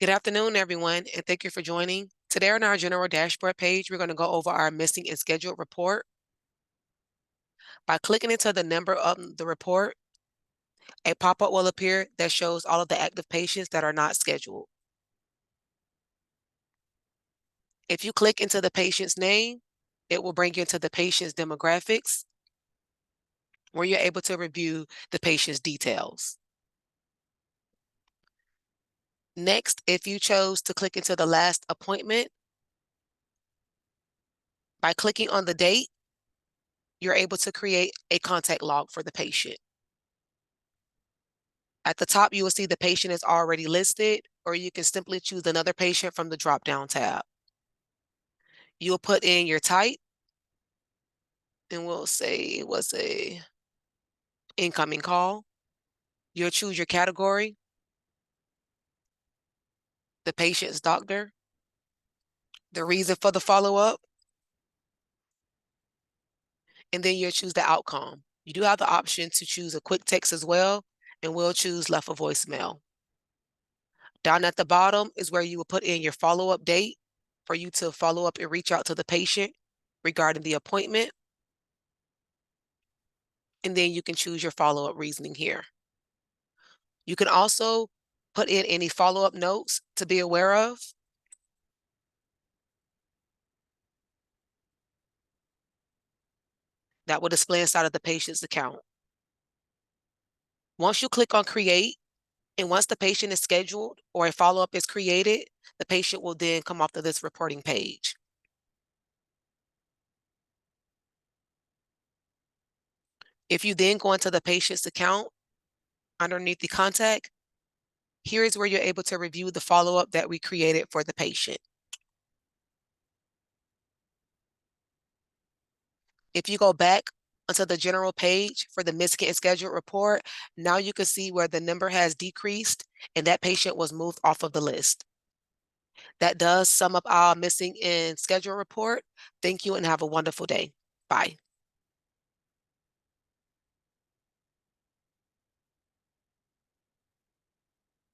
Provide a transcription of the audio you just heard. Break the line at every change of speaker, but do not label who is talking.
Good afternoon, everyone, and thank you for joining. Today on our general dashboard page, we're going to go over our missing and scheduled report. By clicking into the number of the report, a pop-up will appear that shows all of the active patients that are not scheduled. If you click into the patient's name, it will bring you into the patient's demographics, where you're able to review the patient's details. Next, if you chose to click into the last appointment, by clicking on the date, you're able to create a contact log for the patient. At the top, you will see the patient is already listed, or you can simply choose another patient from the drop-down tab. You'll put in your type, and we'll say it was a incoming call. You'll choose your category, the patient's doctor, the reason for the follow-up, and then you'll choose the outcome. You do have the option to choose a quick text as well, and we'll choose left a voicemail. Down at the bottom is where you will put in your follow-up date for you to follow up and reach out to the patient regarding the appointment. And then you can choose your follow-up reasoning here. You can also put in any follow-up notes to be aware of. That will display inside of the patient's account. Once you click on create, and once the patient is scheduled or a follow-up is created, the patient will then come off to this reporting page. If you then go into the patient's account underneath the contact, here is where you're able to review the follow-up that we created for the patient. If you go back onto the general page for the missing and scheduled report, now you can see where the number has decreased and that patient was moved off of the list. That does sum up our missing and scheduled report. Thank you and have a wonderful day. Bye.